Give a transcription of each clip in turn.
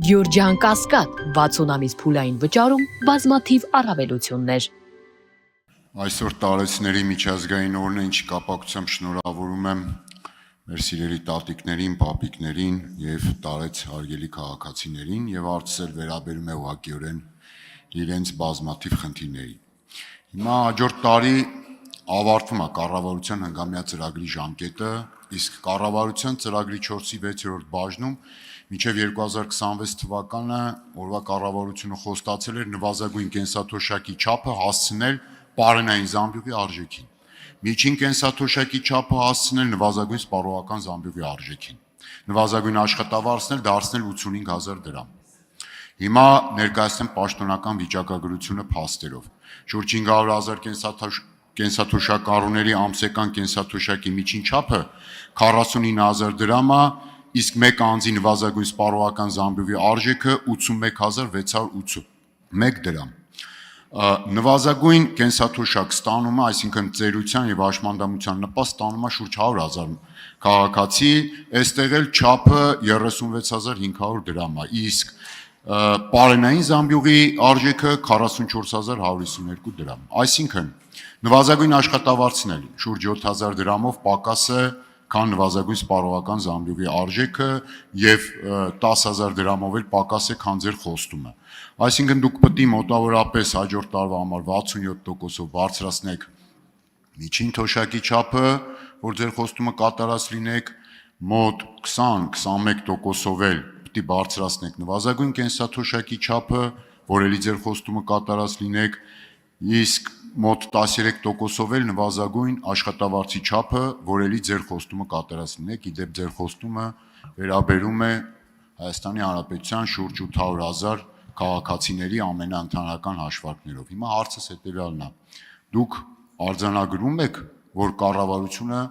Գյուրջան Կասկադ 60 ամիս փուլային վճարում բազմաթիվ առավելություններ։ Այսօր տարեցների միջազգային օրն է, ինչի կապակցությամբ շնորհավորում եմ մեր սիրելի տատիկներին, պապիկներին եւ տարեց հարգելի քաղաքացիներին եւ հարցել վերաբերում է ուղղակիորեն իրենց բազմաթիվ խնդիրների։ Հիմա հաջորդ տարի ավարտվում է կառավարության հնգամյա ծրագրի ժամկետը, իսկ կառավարության ծրագրի 4-ի 6-րդ բաժնում մինչև 2026 թվականը օրվա կառավարությունը խոստացել էր նվազագույն կենսաթոշակի չափը հասցնել պարենային զամբյուղի արժեքին։ Միջին կենսաթոշակի չափը հասցնել նվազագույն սպառողական զամբյուղի արժեքին։ Նվազագույն աշխատավարձն դարձնել 85,000 դրամ։ Հիմա ներկայացնեմ պաշտոնական վիճակագրությունը փաստերով։ Շուրջ 500,000 կենսաթոշակառուների ամսական կենսաթոշակի միջին չափը 49,000 դրամ է, իսկ մեկ անձի նվազագույն սպառողական զամբյուղի արժեքը 81,681 դրամ։ Նվազագույն կենսաթոշակ ստանում է, այսինքն ծերության եւ հաշմանդամության նպաստ ստանում է շուրջ 100,000 քաղաքացի, այստեղ էլ չափը 36,500 դրամ է, իսկ պարենային զամբյուղի արժեքը 44,152 դրամ։ Այսինքն նվազագույն աշխատավարձն էլ շուրջ 7,000 դրամով պակաս է, քան նվազագույն սպառողական զամբյուղի արժեքը եւ 10,000 դրամով էլ պակաս է, քան ձեր խոստումը։ Այսինքն դուք պետք է մոտավորապես հաջորդ տարվա համար 67%-ով բարձրացնեք միջին թոշակի չափը, որ ձեր խոստումը կատարած լինեք, մոտ 20-21%-ով էլ պետք է բարձրացնեք նվազագույն կենսաթոշակի չափը, որ էլի ձեր խոստումը կատարած լինեք, իսկ մոտ 13%-ով էլ նվազագույն աշխատավարձի չափը, որ էլի ձեր խոստումը կատարած լինեք, իդեպ ձեր խոստումը վերաբերում է Հայաստանի Հանրապետության շուրջ 800,000 քաղաքացիների ամենաընդհանրական հաշվարկներով։ Հիմա հարցս հետևյալն է. դուք արձանագրում եք, որ կառավարությունը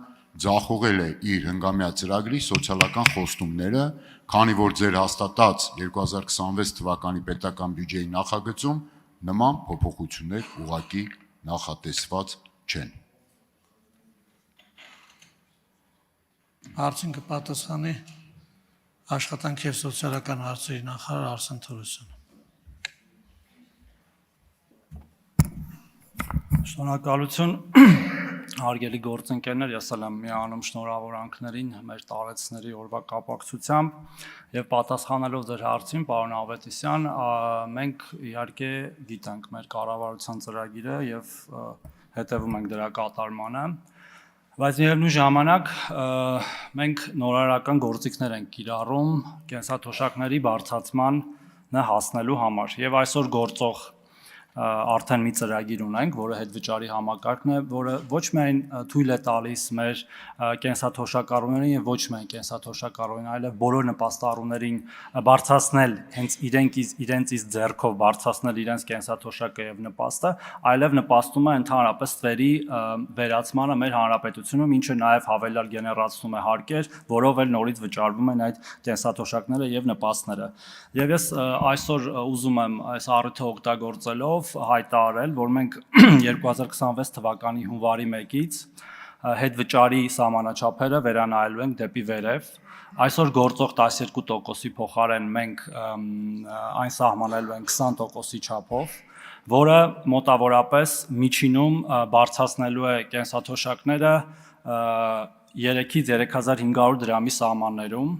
ձախողել է իր հնգամյա ծրագրի սոցիալական խոստումները, քանի որ ձեր հաստատած 2026 թվականի պետական բյուջեի նախագծում նման փոփոխություններ ուղղակի նախատեսված չեն։ Հարցին կպատասխանի աշխատանքի և սոցիալական հարցերի նախարար Արսեն Թորոսյանը։ Շնորհակալություն, հարգելի գործընկերներ, ես էլ եմ միանում շնորհավորանքներին մեր տարեցների օրվա կապակցությամբ եւ պատասխանելով ձեր հարցին, պարոն Ավետիսյան, մենք իհարկե գիտենք մեր կառավարության ծրագիրը եւ հետեւում ենք դրա կատարմանը, բայց միևնույն ժամանակ մենք նորարարական գործիքներ ենք կիրառում կենսաթոշակների բարձրացմանը հասնելու համար եւ այսօր գործող արդեն մի ծրագիր ունենք, որը հետվճարի համակարգն է, որը ոչ միայն թույլ է տալիս մեր կենսաթոշակառուներին եւ ոչ միայն կենսաթոշակառուներին, այլև բոլոր նպաստառուներին բարձրացնել հենց իրենցից ձեռքով բարձրացնել իրենց կենսաթոշակը եւ նպաստը, այլև նպաստում է ընդհանրապես ծերի վերացմանը մեր հանրապետությունում, ինչը նաեւ հավելյալ գեներացնում է հարկեր, որով էլ նորից վճարվում են այդ կենսաթոշակները եւ նպաստները։ Եվ ես այսօր ուզում եմ այս առիթը օգտագործելով հայտարարել, որ մենք 2026 թվականի հունվարի 1-ից հետվճարի սահմանաչափերը վերանայելու ենք դեպի վերև։ Այսօր գործող 12%-ի փոխարեն մենք այն սահմանելու ենք 20%-ի չափով, որը մոտավորապես միջինում բարձրացնելու է կենսաթոշակները 3-ից 3500 դրամի սահմաններում։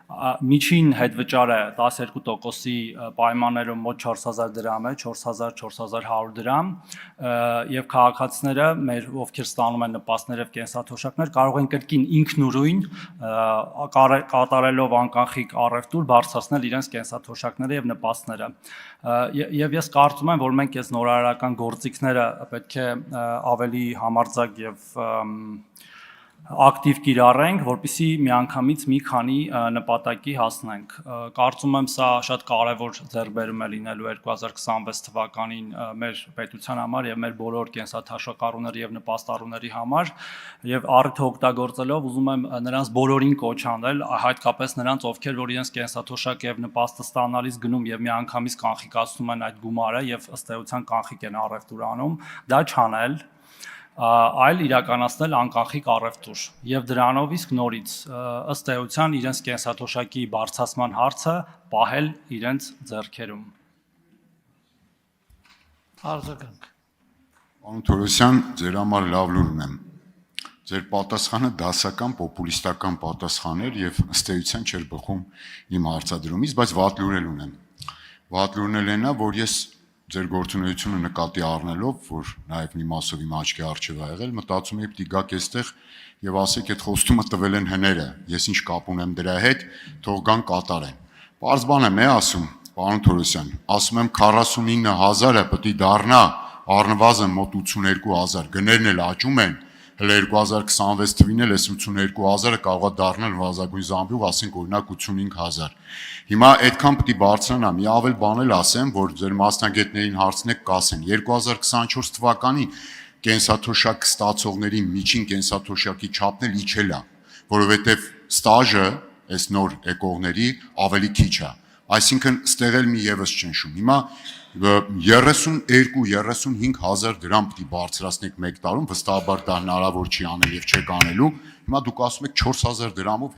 Միջին հետվճարը 12%-ի պայմաններում մոտ 4000 դրամ է, 4400 դրամ, եւ քաղաքացիները մեր ովքեր ստանում են նպաստներ եւ կենսաթոշակներ կարող են կրկին ինքնուրույն կատարելով անկանխիկ առևտուր բարձրացնել իրենց կենսաթոշակները եւ նպաստները։ Եվ ես կարծում եմ, որ մենք այս նորարարական գործիքները պետք է ավելի համարձակ եւ ակտիվ կիրառենք, որպեսզի միանգամից մի քանի նպատակի հասնենք։ Կարծում եմ սա շատ կարևոր ձեռքբերում է լինելու 2026 թվականին մեր պետության համար եւ մեր բոլոր կենսաթոշակառուների եւ նպաստառուների համար եւ առիթը օգտագործելով ուզում եմ նրանց բոլորին կոչ անել, հատկապես նրանց, ովքեր որ իրենց կենսաթոշակը եւ նպաստը ստանալիս գնում եւ միանգամից կանխիկացնում են այդ գումարը եւ ըստ էության կանխիկ են առևտուր անում, դա չանել։ այլ իրականացնել անկախիկ առևտուր եւ դրանով իսկ նորից ըստ էության իրենց կենսաթոշակի բարձրացման հարցը պահել իրենց ձեռքերում։ Արձագանք։ Պարոն Թորոսյան, ձեր համար լավ լուր ունեմ։ Ձեր պատասխանը դասական պոպուլիստական պատասխան էր եւ ըստ էության չէր բխում իմ հարցադրումից, բայց վատ լուր էլ ունեմ։ Վատ լուրն էլ նա, որ ես ձեր գործունեությունը նկատի առնելով, որ նաև մի մասով իմ աչքի առջև ա եղել, մտածում եի պիտի գաք այստեղ եւ ասեք այդ խոստումը տվել են հները, ես ինչ կապ ունեմ դրա հետ, թող գան կատարեն։ Պարզ բան եմ ասում, պարոն Թորոսյան, ասում եմ 49000-ը պետք է դառնա առնվազն մոտ 82000, գներն էլ աճում են, հələ 2026 թվին էլ 82000-ը կարող է դառնալ նվազագույն զամբյուղ, ասենք օրինակ 85000։ Հիմա այդքան պետք է բարձրանա, մի ավել բան էլ ասեմ, որ ձեր մասնագետներին հարցնեք կասեն, 2024 թվականին կենսաթոշակ ստացողների միջին կենսաթոշակի չափն էլ իջել է, որովհետև ստաժը այս նոր եկողների ավելի քիչ է։ Այսինքն ստեղ էլ մի եւս ճնշում։ Հիմա 32-35 հազար դրամ պետք է բարձրացնեք մեկ տարում, վստահաբար դա հնարավոր չի անել եւ չեք անելու։ Հիմա դուք ասում եք 4000 դրամով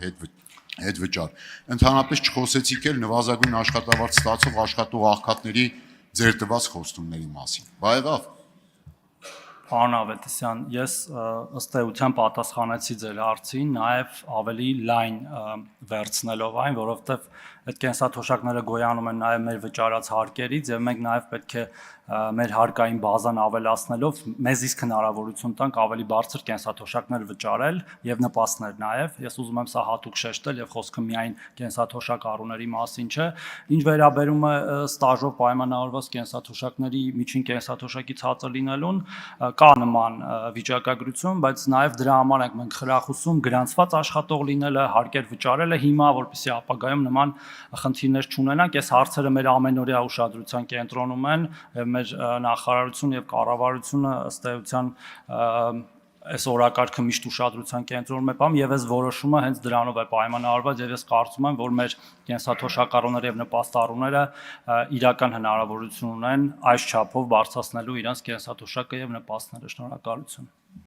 հետ վճար։ Ընդհանրապես չխոսեցիք էլ նվազագույն աշխատավարձ ստացող աշխատող աղքատների ձեր տված խոստումների մասին։ Բայղավ։ Պարոն Ավետիսյան, ես ըստ էության պատասխանեցի ձեր հարցին, նաև ավելի լայն վերցնելով այն, որովհետև այդ կենսաթոշակները գոյանում են նաև մեր վճարած հարկերից եւ մենք նաև պետք է մեր հարկային բազան ավելացնելով մեզ իսկ հնարավորություն տանք ավելի բարձր կենսաթոշակներ վճարել եւ նպաստներ նաև։ Ես ուզում եմ սա հատուկ շեշտել եւ խոսքը միայն կենսաթոշակ առուների մասին չէ։ Ինչ վերաբերում է ստաժով պայմանավորված կենսաթոշակների միջին կենսաթոշակի ցածր լինելուն, կա նման վիճակագրություն, բայց նաև դրա համար ենք մենք խրախուսում գրանցված աշխատող լինելը, հարկեր վճարելը հիմա, որպեսզի ապագայում նման խնդիրներ չունենանք։ Այս հարցերը մեր ամենօրյա ուշադրության կենտրոնում են եւ մեր նախարարությունը եւ կառավարությունը ըստ էության այս օրակարգը միշտ ուշադրության կենտրոնում է պահում եւ այս որոշումը հենց դրանով է պայմանավորված եւ ես կարծում եմ, որ մեր կենսաթոշակառուները եւ նպաստառուները իրական հնարավորություն ունեն այս չափով բարձրացնելու իրենց կենսաթոշակը եւ նպաստները։ Շնորհակալություն։